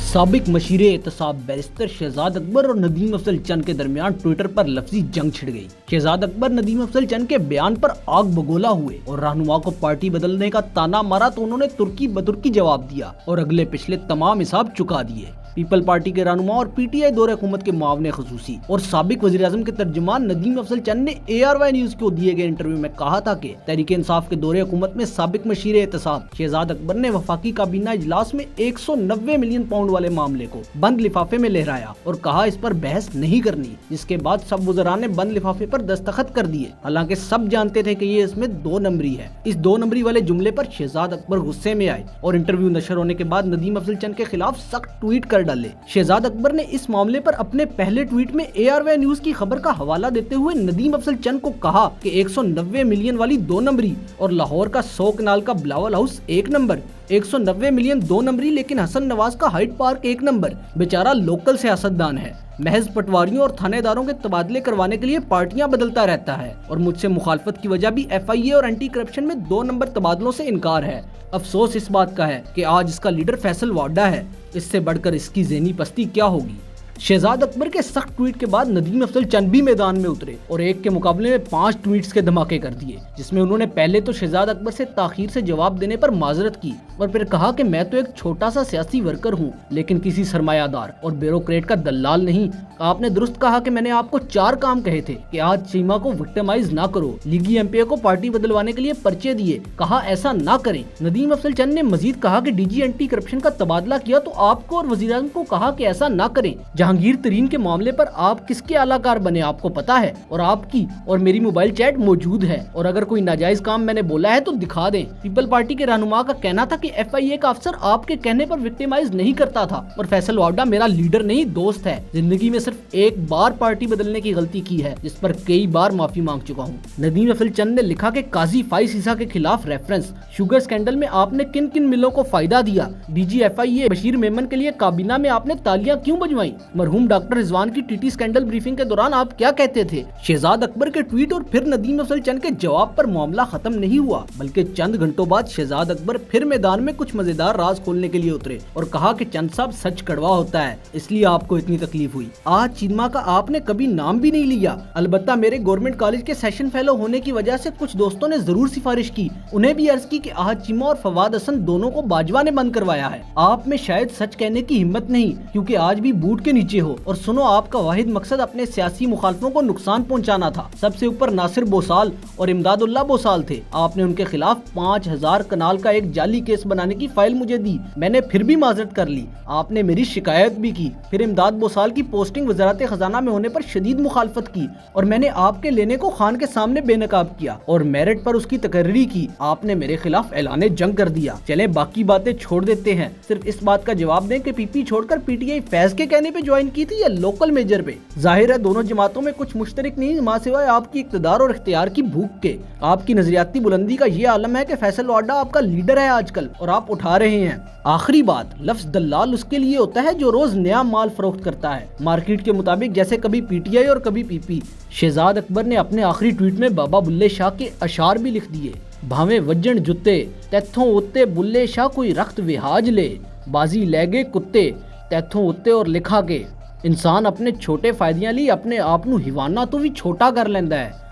साबिक मशीर एहतसाब बैरिस्टर शहजाद अकबर और नदीम अफजल चंद के दरमियान ट्विटर पर लफ्जी जंग छिड़ गई। शहजाद अकबर नदीम अफजल चंद के बयान पर आग बगोला हुए और रहनुमा को पार्टी बदलने का ताना मारा तो उन्होंने तुर्की बतुर्की जवाब दिया और अगले पिछले तमाम हिसाब चुका दिए। पीपल पार्टी के रहनुमा और पीटीआई दौरे हुकूमत के मुआवने खसूसी और साबिक वज़ीर आज़म के तर्जुमान नदीम अफजल चंद ने ARY न्यूज को दिए गए इंटरव्यू में कहा था कि तहरीक इंसाफ के दौरे हुकूमत में साबिक मशीर एहतसाब शहजाद अकबर ने वफाकी काबीना इजलास में 190 मिलियन पाउंड वाले मामले को बंद लिफाफे में लहराया और कहा इस पर बहस नहीं करनी, जिसके बाद सब वज़रा ने बंद लिफाफे पर दस्तखत कर दिए। हालांकि सब जानते थे कि ये इसमें 2 नंबरी है। इस 2 नंबरी वाले जुमले पर शहजाद अकबर गुस्से में आए और इंटरव्यू नशर होने के बाद नदीम अफजल चंद के खिलाफ सख्त ट्वीट कर डाले। शहजाद अकबर ने इस मामले पर अपने पहले ट्वीट में ARY न्यूज की खबर का हवाला देते हुए नदीम अफजल चंद को कहा कि 190 मिलियन वाली 2 नंबरी और लाहौर का 100 कनाल का बिलावल हाउस 1 नंबर, 190 मिलियन 2 नंबरी, लेकिन हसन नवाज का हाइट पार्क 1 नंबर। बेचारा लोकल सियासतदान है, महज पटवारियों और थानेदारों के तबादले करवाने के लिए पार्टियां बदलता रहता है और मुझसे मुखालफत की वजह भी FIA और एंटी करप्शन में 2 नंबर तबादलों से इनकार है। अफसोस इस बात का है कि आज इसका लीडर फैसल वाडा है। इससे बढ़कर इसकी ज़हनी पस्ती क्या होगी। शहजाद अकबर के सख्त ट्वीट के बाद नदीम अफजल चंद भी मैदान में उतरे और एक के मुकाबले में 5 ट्वीट्स के धमाके कर दिए, जिसमें उन्होंने पहले तो शहजाद अकबर से ताखीर से जवाब देने पर माजरत की और फिर कहा कि मैं तो एक छोटा सा सियासी वर्कर हूँ, लेकिन किसी सरमायादार और ब्यूरोक्रेट का दलाल नहीं। आपने दुरुस्त कहा कि मैंने आपको 4 काम कहे थे कि आज चीमा को विक्टिमाइज ना करो, लीगी MPA को पार्टी बदलवाने के लिए पर्चे दिए, कहा ऐसा ना करें। नदीम अफजल चंद ने मजीद कहा कि DG एंटी करप्शन का तबादला किया तो आपको और वज़ीर आज़म को कहा कि ऐसा ना करें। जहांगीर तरीन के मामले पर आप किसके आलाकार बने आपको पता है और आपकी और मेरी मोबाइल चैट मौजूद है और अगर कोई नाजायज काम मैंने बोला है तो दिखा दें। पीपल पार्टी के रहनुमा का कहना था कि FIA का अफसर आपके कहने पर विक्टिमाइज नहीं करता था और फैसल वाडा मेरा लीडर नहीं दोस्त है। जिंदगी में सिर्फ एक बार पार्टी बदलने की गलती की है, जिस पर कई बार माफी मांग चुका हूँ। नदीम अफजल चंद ने लिखा कि काजी फाइज ईसा के खिलाफ रेफरेंस, शुगर स्कैंडल में आपने किन किन मिलों को फायदा दिया, DG FIA बशीर मेमन के लिए काबीना में आपने तालियां क्यों बजवाई, मरहूम डॉक्टर रिजवान की TT स्कैंडल ब्रीफिंग के दौरान आप क्या कहते थे। शहजाद अकबर के ट्वीट और फिर नदीम अफजल चंद के जवाब पर मामला खत्म नहीं हुआ, बल्कि चंद घंटों बाद शहजाद अकबर फिर मैदान में कुछ मजेदार राज खोलने के लिए उतरे और कहा कि चंद साहब सच कड़वा होता है, इसलिए आपको इतनी तकलीफ हुई। आज चीमा का आपने कभी नाम भी नहीं लिया। अलबत्ता मेरे गवर्नमेंट कॉलेज के सेशन फेलो होने की वजह से कुछ दोस्तों ने जरूर सिफारिश की, उन्हें भी अर्ज की कि आहद चीमा और फवाद हसन दोनों को बाजवा ने बंद करवाया है। आप में शायद सच कहने की हिम्मत नहीं, क्योंकि आज भी बूट के नीचे हो और सुनो आपका वाहिद मकसद अपने सियासी मुखालफों को नुकसान पहुंचाना था। सबसे ऊपर नासिर बोसाल और इमदादुल्लाह बोसाल थे। आपने उनके खिलाफ 5000 कनाल का एक जाली केस बनाने की फाइल मुझे दी, मैंने फिर भी माजरत कर ली। आपने मेरी शिकायत भी की, फिर इमदाद बोसाल की पोस्टिंग वजारत खजाना में होने पर शदीद मुखालफत की और मैंने आपके लेने को खान के सामने बेनकाब किया और मेरिट पर उसकी तकर्री की। आपने मेरे खिलाफ ऐलाने जंग कर दिया। चले बाकी बातें छोड़ देते हैं, सिर्फ इस बात का जवाब दें कि PP छोड़कर PTI फैज के कहने पे ज्वाइन की थी या लोकल मेजर पे। जाहिर है दोनों जमातों में कुछ मुश्तरक नहीं, मां सिवाय आपकी इक्तदार और इख्तियार की भूख के। आपकी नजरियाती बुलंदी का ये आलम है कि फैसल वाडा आपका लीडर है आजकल और आप उठा रहे हैं। आखिरी बात, लफ्ज दलाल उसके लिए होता है जो रोज नया माल फरोख्त करता है मार्केट के मुताबिक, जैसे कभी PTI और कभी PP। शहजाद अकबर ने अपने आखिरी ट्वीट में बाबा बुल्ले शाह के अशार भी लिख दिए। भावे वज्जन जुत्ते तैथों उत्ते बुल्ले शाह कोई रख्त विहाज ले, बाजी लैगे कुत्ते तैथों उत्ते, और लिखा के इंसान अपने छोटे फायदियां ਲਈ अपने आप ਨੂੰ ਹਿਵਾਨਾ ਤੋਂ ਵੀ ਛੋਟਾ ਕਰ ਲੈਂਦਾ ਹੈ।